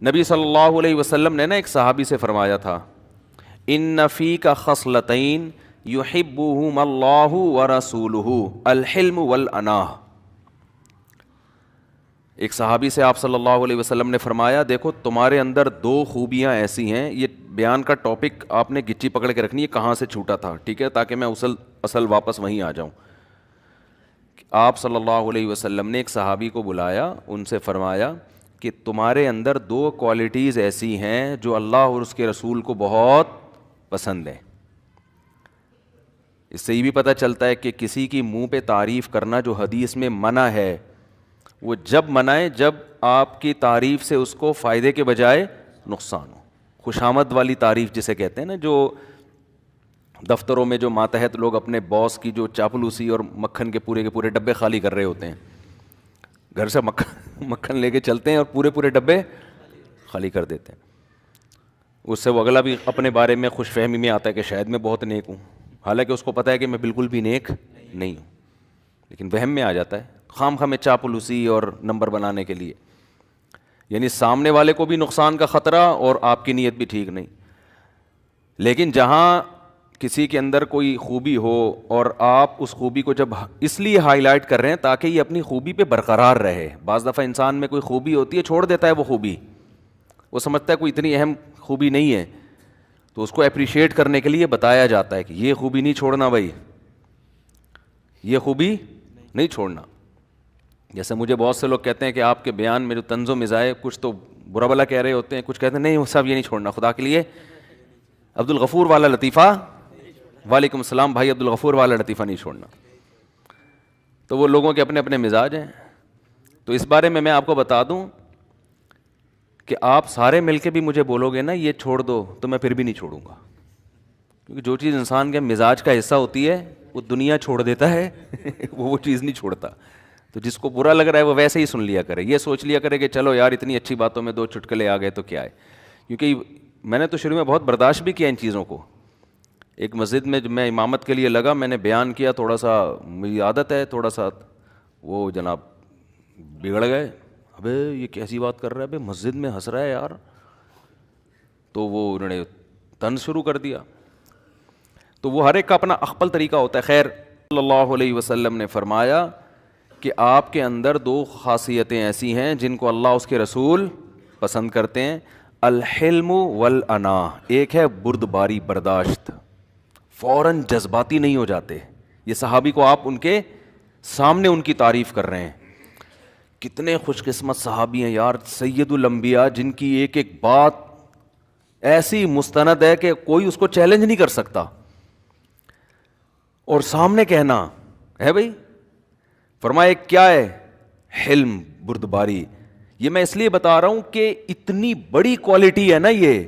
نبی صلی اللہ علیہ وسلم نے نا ایک صحابی سے فرمایا تھا، ان فیک خصلتین یحبہم اللہ ورسولہ الحلم والاناہ۔ ایک صحابی سے آپ صلی اللہ علیہ وسلم نے فرمایا دیکھو تمہارے اندر دو خوبیاں ایسی ہیں، یہ بیان کا ٹاپک آپ نے گچی پکڑ کے رکھنی ہے کہاں سے چھوٹا تھا، ٹھیک ہے، تاکہ میں اصل واپس وہیں آ جاؤں۔ آپ صلی اللہ علیہ وسلم نے ایک صحابی کو بلایا، ان سے فرمایا کہ تمہارے اندر دو کوالٹیز ایسی ہیں جو اللہ اور اس کے رسول کو بہت پسند ہیں۔ اس سے یہ بھی پتہ چلتا ہے کہ کسی کی منہ پہ تعریف کرنا جو حدیث میں منع ہے، وہ جب منائے جب آپ کی تعریف سے اس کو فائدے کے بجائے نقصان ہو۔ خوشامد والی تعریف جسے کہتے ہیں نا، جو دفتروں میں جو ماتحت لوگ اپنے باس کی جو چاپلوسی اور مکھن کے پورے ڈبے خالی کر رہے ہوتے ہیں، گھر سے مکھن لے کے چلتے ہیں اور پورے ڈبے خالی کر دیتے ہیں، اس سے وہ اگلا بھی اپنے بارے میں خوش فہمی میں آتا ہے کہ شاید میں بہت نیک ہوں، حالانکہ اس کو پتہ ہے کہ میں بالکل بھی نیک نہیں ہوں، لیکن وہم میں آ جاتا ہے خام خواہ میں چاپلوسی اور نمبر بنانے کے لیے، یعنی سامنے والے کو بھی نقصان کا خطرہ اور آپ کی نیت بھی ٹھیک نہیں۔ لیکن جہاں کسی کے اندر کوئی خوبی ہو اور آپ اس خوبی کو جب اس لیے ہائی لائٹ کر رہے ہیں تاکہ یہ اپنی خوبی پہ برقرار رہے، بعض دفعہ انسان میں کوئی خوبی ہوتی ہے چھوڑ دیتا ہے وہ خوبی، وہ سمجھتا ہے کوئی اتنی اہم خوبی نہیں ہے، تو اس کو اپریشیٹ کرنے کے لیے بتایا جاتا ہے کہ یہ خوبی نہیں چھوڑنا بھائی، یہ خوبی نہیں چھوڑنا۔ جیسے مجھے بہت سے لوگ کہتے ہیں کہ آپ کے بیان میں جو طنز و مزاح کچھ تو برا بلا کہہ رہے ہوتے ہیں، کچھ کہتے ہیں نہیں صاحب یہ نہیں چھوڑنا خدا کے لیے، عبد الغفور والا لطیفہ، وعلیکم السلام بھائی، عبد الغفور والا لطیفہ نہیں چھوڑنا۔ تو وہ لوگوں کے اپنے اپنے مزاج ہیں۔ تو اس بارے میں آپ کو بتا دوں کہ آپ سارے مل کے بھی مجھے بولو گے نا یہ چھوڑ دو تو میں پھر بھی نہیں چھوڑوں گا، کیونکہ جو چیز انسان کے مزاج کا حصہ ہوتی ہے وہ دنیا چھوڑ دیتا ہے وہ چیز نہیں چھوڑتا۔ تو جس کو برا لگ رہا ہے وہ ویسے ہی سن لیا کرے، یہ سوچ لیا کرے کہ چلو یار اتنی اچھی باتوں میں دو چٹکلے آ گئے تو کیا ہے، کیونکہ میں نے تو شروع میں بہت برداشت بھی کیا ان چیزوں کو۔ ایک مسجد میں جب میں امامت کے لیے لگا، میں نے بیان کیا، تھوڑا سا میری عادت ہے تھوڑا سا، وہ جناب بگڑ گئے، ابے یہ کیسی بات کر رہا ہے، ابے مسجد میں ہنس رہا ہے یار، تو وہ انہوں نے طنز شروع کر دیا۔ تو وہ ہر ایک کا اپنا اخپل طریقہ ہوتا ہے۔ خیر، صلی اللہ علیہ وسلم نے فرمایا کہ آپ کے اندر دو خاصیتیں ایسی ہیں جن کو اللہ اس کے رسول پسند کرتے ہیں، الحلم والانا، ایک ہے بردباری، برداشت، فوراً جذباتی نہیں ہو جاتے۔ یہ صحابی کو آپ ان کے سامنے ان کی تعریف کر رہے ہیں، کتنے خوش قسمت صحابی ہیں یار، سید الانبیاء، جن کی ایک ایک بات ایسی مستند ہے کہ کوئی اس کو چیلنج نہیں کر سکتا، اور سامنے کہنا ہے بھائی، فرمایا کیا ہے؟ حلم، بردباری۔ یہ میں اس لیے بتا رہا ہوں کہ اتنی بڑی کوالٹی ہے نا یہ،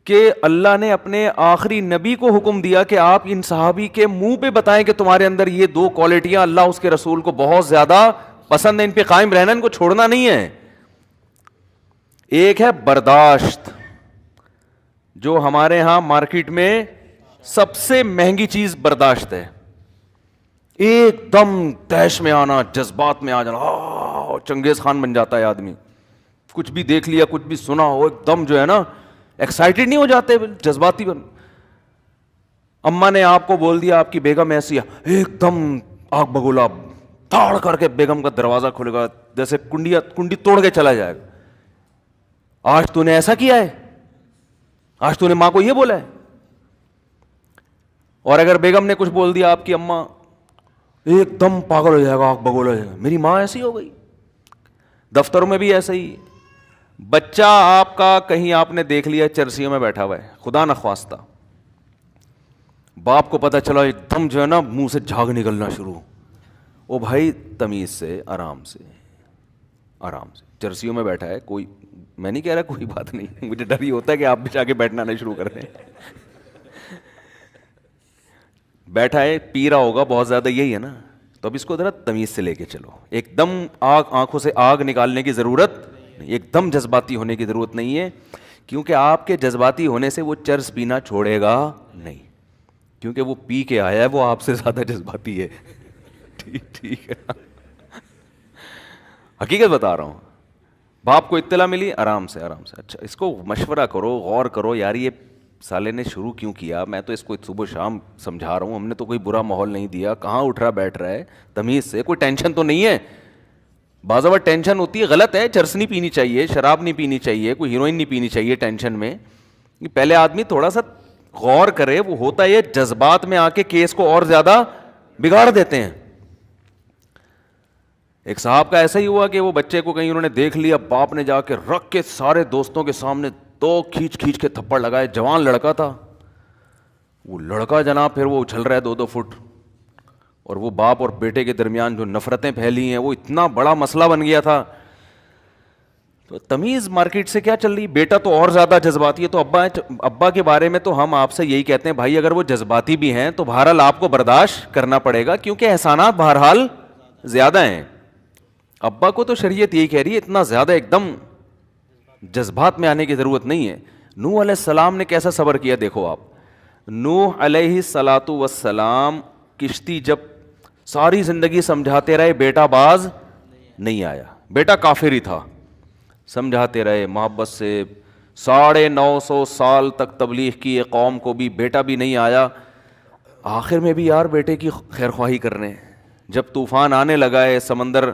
کہ اللہ نے اپنے آخری نبی کو حکم دیا کہ آپ ان صحابی کے منہ پہ بتائیں کہ تمہارے اندر یہ دو کوالٹیاں اللہ اس کے رسول کو بہت زیادہ پسند ہے، ان پہ قائم رہنا، ان کو چھوڑنا نہیں ہے۔ ایک ہے برداشت، جو ہمارے ہاں مارکیٹ میں سب سے مہنگی چیز برداشت ہے، ایک دم تیش میں آنا، جذبات میں آ جانا، چنگیز خان بن جاتا ہے آدمی، کچھ بھی دیکھ لیا کچھ بھی سنا ہو ایک دم جو ہے نا ایکسائٹیڈ نہیں ہو جاتے، جذباتی بن۔ اماں نے آپ کو بول دیا آپ کی بیگم ایسی ہے، ایک دم آگ بگولا تاڑ کر کے بیگم کا دروازہ کھلے گا، جیسے کنڈی توڑ کے چلا جائے گا، آج تو نے ایسا کیا ہے، آج تو نے ماں کو یہ بولا ہے۔ اور اگر بیگم نے کچھ بول دیا آپ کی اماں، ایک دم پاگل ہو جائے گا، آگ بگولا ہو جائے گا، میری ماں ایسی ہو گئی۔ دفتروں میں بھی ایسا ہی، بچہ آپ کا کہیں آپ نے دیکھ لیا چرسیوں میں بیٹھا ہوا ہے، خدا نخواستہ باپ کو پتا چلا، ایک دم جو ہے نا منہ سے جھاگ نکلنا شروع، او بھائی تمیز سے، آرام سے، آرام سے، چرسیوں میں بیٹھا ہے کوئی، میں نہیں کہہ رہا کوئی بات نہیں، مجھے ڈر ہی ہوتا ہے کہ آپ بھی جا کے بیٹھنا نہیں شروع کر دیں، بیٹھا ہے پی رہا ہوگا بہت زیادہ، یہی ہے نا، تو اب اس کو ذرا تمیز سے لے کے چلو، ایک دم آنکھوں سے آگ نکالنے کی ضرورت نہیں، ایک دم جذباتی ہونے کی ضرورت نہیں ہے، کیونکہ آپ کے جذباتی ہونے سے وہ چرس پینا چھوڑے گا نہیں، کیونکہ وہ پی کے آیا ہے، وہ آپ سے زیادہ جذباتی ہے، ٹھیک ہے، حقیقت بتا رہا ہوں۔ باپ کو اطلاع ملی، آرام سے اچھا اس کو مشورہ کرو، غور کرو، یار یہ سالے نے شروع کیوں کیا، میں تو اس کو صبح شام سمجھا رہا ہوں، ہم نے تو کوئی برا ماحول نہیں دیا، کہاں اٹھ رہا بیٹھ رہا ہے تمیز سے، کوئی ٹینشن تو نہیں ہے. بعض اوقات ٹینشن ہوتی ہے، غلط ہے، چرس نہیں پینی چاہیے، شراب نہیں پینی چاہیے، کوئی ہیروئن نہیں پینی چاہیے ٹینشن میں. پہلے آدمی تھوڑا سا غور کرے. وہ ہوتا ہے جذبات میں آ کے کیس کو اور زیادہ بگاڑ دیتے ہیں. ایک صاحب کا ایسا ہی ہوا کہ وہ بچے کو کہیں انہوں نے دیکھ لیا، باپ نے جا کے رکھ کے سارے دوستوں کے سامنے دو کھینچ کے تھپڑ لگائے. جوان لڑکا تھا وہ لڑکا جناب، پھر وہ اچھل رہا ہے 2-2 فٹ، اور وہ باپ اور بیٹے کے درمیان جو نفرتیں پھیلی ہیں وہ اتنا بڑا مسئلہ بن گیا تھا. تو تمیز مارکیٹ سے کیا چل رہی، بیٹا تو اور زیادہ جذباتی ہے. تو ابا کے بارے میں تو ہم آپ سے یہی کہتے ہیں بھائی اگر وہ جذباتی بھی ہیں تو بہرحال آپ کو برداشت کرنا پڑے گا، کیونکہ احسانات بہرحال زیادہ ہیں. ابا کو تو شریعت یہی کہہ رہی ہے اتنا زیادہ ایک دم جذبات میں آنے کی ضرورت نہیں ہے. نوح علیہ السلام نے کیسا صبر کیا دیکھو آپ. نوح علیہ الصلاۃ والسلام کشتی جب ساری زندگی سمجھاتے رہے، بیٹا باز نہیں آیا، بیٹا کافر ہی تھا، سمجھاتے رہے محبت سے، 950 سال تک تبلیغ کی قوم کو بھی، بیٹا بھی نہیں آیا. آخر میں بھی یار بیٹے کی خیر خواہی کرنے، جب طوفان آنے لگا ہے، سمندر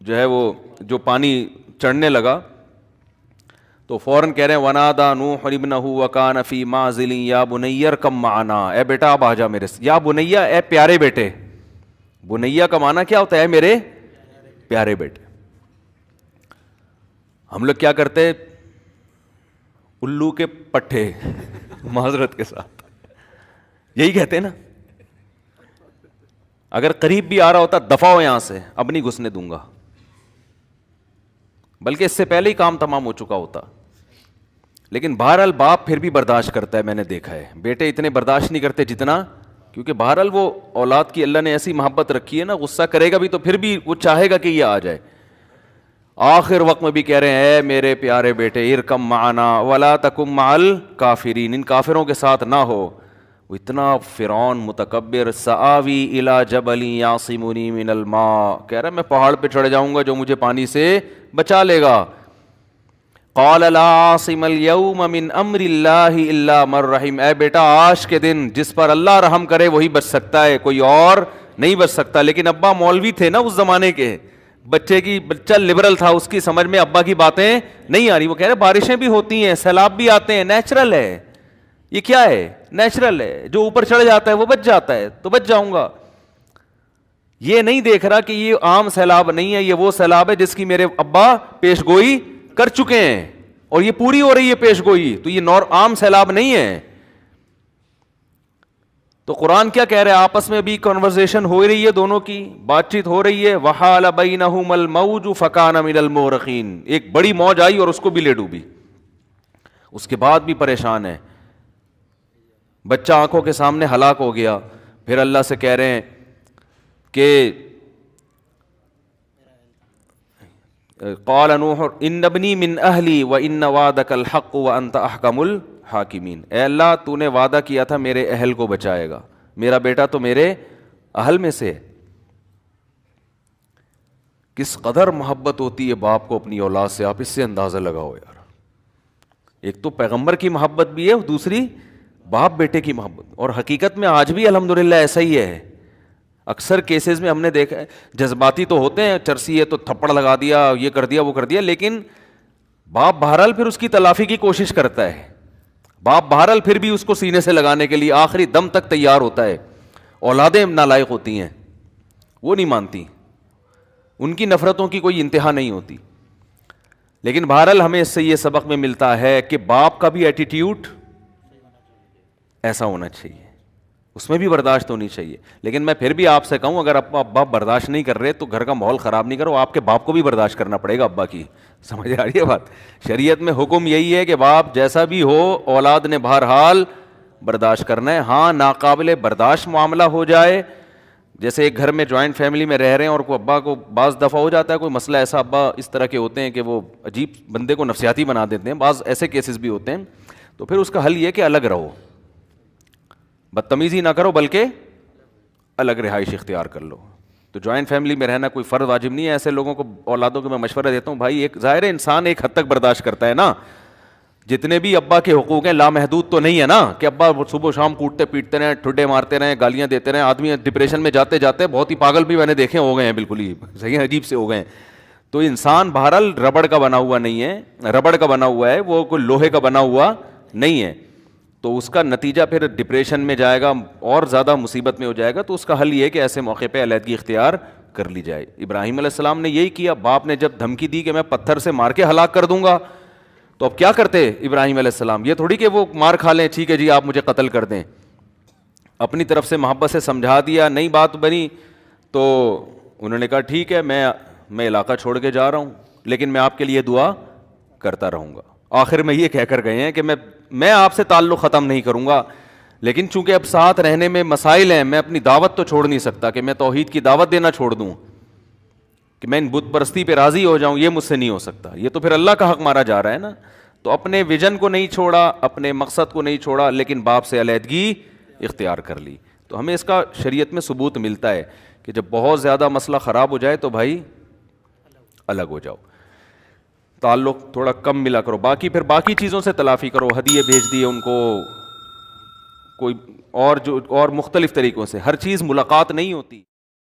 جو ہے وہ جو پانی چڑھنے لگا، تو فوراً کہہ رہے ہیں وَنَادَى نُوحٌ ابْنَهُ وَكَانَ فِي مَعْزِلٍ يَا بُنَيَّ ارْكَب مَعَنَا، اے بیٹا اب آ جا میرے سے. یا بنیا اے پیارے بیٹے، بنیا کا معنی کیا ہوتا ہے؟ میرے پیارے بیٹے. ہم لوگ کیا کرتے، الو کے پٹھے معذرت کے ساتھ یہی کہتے ہیں نا. اگر قریب بھی آ رہا ہوتا دفع ہو یہاں سے، اب نہیں گھسنے دوں گا، بلکہ اس سے پہلے ہی کام تمام ہو چکا ہوتا. لیکن بہرحال باپ پھر بھی برداشت کرتا ہے، میں نے دیکھا ہے. بیٹے اتنے برداشت نہیں کرتے جتنا، کیونکہ بہرحال وہ اولاد کی اللہ نے ایسی محبت رکھی ہے نا، غصہ کرے گا بھی تو پھر بھی وہ چاہے گا کہ یہ آ جائے. آخر وقت میں بھی کہہ رہے ہیں اے میرے پیارے بیٹے ارکم معنا ولا تکم مع الکافرین، ان کافروں کے ساتھ نہ ہو. وہ اتنا فرعون متکبر، سآوی الی جبل یعصمنی من الماء، کہہ رہا ہے میں پہاڑ پہ چڑھ جاؤں گا جو مجھے پانی سے بچا لے گا. قال لا عاصم اليوم من امر اللہ الا من رحم، اے بیٹا آج کے دن جس پر اللہ رحم کرے وہی بچ سکتا ہے، کوئی اور نہیں بچ سکتا. لیکن ابا مولوی تھے نا اس زمانے کے، بچہ لبرل تھا، اس کی سمجھ میں ابا کی باتیں نہیں آ رہی. وہ کہہ رہے بارشیں بھی ہوتی ہیں، سیلاب بھی آتے ہیں، نیچرل ہے، یہ کیا ہے؟ نیچرل ہے، جو اوپر چڑھ جاتا ہے وہ بچ جاتا ہے تو بچ جاؤں گا. یہ نہیں دیکھ رہا کہ یہ عام سیلاب نہیں ہے، یہ وہ سیلاب ہے جس کی میرے ابا پیش گوئی کر چکے ہیں اور یہ پوری ہو رہی ہے پیش گوئی، تو یہ عام سیلاب نہیں ہے. تو قرآن کیا کہہ رہے ہیں؟ آپس میں بھی کنورزیشن ہو رہی ہے، دونوں کی بات چیت ہو رہی ہے. وحال بینہم الموج فکان من المغرقین، ایک بڑی موج آئی اور اس کو بھی لے ڈوبی. اس کے بعد بھی پریشان ہے، بچہ آنکھوں کے سامنے ہلاک ہو گیا. پھر اللہ سے کہہ رہے ہیں کہ قال نوح ان ابنی من اہلی وان وعدک الحق وانت احکم الحاکمین، اے اللہ تو نے وعدہ کیا تھا میرے اہل کو بچائے گا، میرا بیٹا تو میرے اہل میں سے. کس قدر محبت ہوتی ہے باپ کو اپنی اولاد سے، آپ اس سے اندازہ لگاؤ یار. ایک تو پیغمبر کی محبت بھی ہے، دوسری باپ بیٹے کی محبت. اور حقیقت میں آج بھی الحمدللہ ایسا ہی ہے. اکثر کیسز میں ہم نے دیکھا ہے جذباتی تو ہوتے ہیں، چرسی ہے تو تھپڑ لگا دیا، یہ کر دیا وہ کر دیا، لیکن باپ بہرحال پھر اس کی تلافی کی کوشش کرتا ہے. باپ بہرحال پھر بھی اس کو سینے سے لگانے کے لیے آخری دم تک تیار ہوتا ہے. اولادیں نالائق ہوتی ہیں، وہ نہیں مانتی، ان کی نفرتوں کی کوئی انتہا نہیں ہوتی. لیکن بہرحال ہمیں اس سے یہ سبق میں ملتا ہے کہ باپ کا بھی ایٹیٹیوڈ ایسا ہونا چاہیے، اس میں بھی برداشت ہونی چاہیے. لیکن میں پھر بھی آپ سے کہوں اگر ابا برداشت نہیں کر رہے تو گھر کا ماحول خراب نہیں کرو، آپ کے باپ کو بھی برداشت کرنا پڑے گا ابا کی. سمجھ آ رہی ہے بات؟ شریعت میں حکم یہی ہے کہ باپ جیسا بھی ہو اولاد نے بہرحال برداشت کرنا ہے. ہاں ناقابل برداشت معاملہ ہو جائے، جیسے ایک گھر میں جوائنٹ فیملی میں رہ رہے ہیں اور کوئی ابا کو بعض دفعہ ہو جاتا ہے کوئی مسئلہ ایسا، ابا اس طرح کے ہوتے ہیں کہ وہ عجیب بندے کو نفسیاتی بنا دیتے ہیں، بعض ایسے کیسز بھی ہوتے ہیں. تو پھر اس کا حل یہ کہ الگ رہو، بدتمیزی نہ کرو بلکہ الگ رہائش اختیار کر لو. تو جوائنٹ فیملی میں رہنا کوئی فرض واجب نہیں ہے. ایسے لوگوں کو اولادوں کو میں مشورہ دیتا ہوں بھائی ایک ظاہر ہے انسان ایک حد تک برداشت کرتا ہے نا, جتنے بھی ابا کے حقوق ہیں لامحدود تو نہیں ہے نا کہ ابا صبح شام کوٹتے پیٹتے رہیں, ٹھڈے مارتے رہیں, گالیاں دیتے رہیں. آدمی ڈپریشن میں جاتے جاتے بہت ہی پاگل بھی میں نے دیکھے ہو گئے ہیں, بالکل ہی صحیح عجیب سے ہو گئے ہیں. تو انسان بہرحال ربڑ کا بنا ہوا نہیں ہے, ربڑ کا بنا ہوا ہے, وہ کوئی لوہے کا بنا ہوا نہیں ہے. تو اس کا نتیجہ پھر ڈپریشن میں جائے گا اور زیادہ مصیبت میں ہو جائے گا. تو اس کا حل یہ ہے کہ ایسے موقع پہ علیحدگی اختیار کر لی جائے. ابراہیم علیہ السلام نے یہی کیا. باپ نے جب دھمکی دی کہ میں پتھر سے مار کے ہلاک کر دوں گا, تو اب کیا کرتے ابراہیم علیہ السلام؟ یہ تھوڑی کہ وہ مار کھا لیں, ٹھیک ہے جی آپ مجھے قتل کر دیں. اپنی طرف سے محبت سے سمجھا دیا, نہیں بات بنی تو انہوں نے کہا ٹھیک ہے میں علاقہ چھوڑ کے جا رہا ہوں, لیکن میں آپ کے لیے دعا کرتا رہوں گا. آخر میں یہ کہہ کر گئے ہیں کہ میں آپ سے تعلق ختم نہیں کروں گا, لیکن چونکہ اب ساتھ رہنے میں مسائل ہیں, میں اپنی دعوت تو چھوڑ نہیں سکتا کہ میں توحید کی دعوت دینا چھوڑ دوں, کہ میں ان بت پرستی پہ راضی ہو جاؤں, یہ مجھ سے نہیں ہو سکتا. یہ تو پھر اللہ کا حق مارا جا رہا ہے نا. تو اپنے ویژن کو نہیں چھوڑا, اپنے مقصد کو نہیں چھوڑا, لیکن باپ سے علیحدگی اختیار کر لی. تو ہمیں اس کا شریعت میں ثبوت ملتا ہے کہ جب بہت زیادہ مسئلہ خراب ہو جائے تو بھائی الگ ہو جاؤ, تعلق تھوڑا کم ملا کرو, پھر باقی چیزوں سے تلافی کرو. ہدیے بھیج دیے ان کو, کوئی اور مختلف طریقوں سے. ہر چیز ملاقات نہیں ہوتی.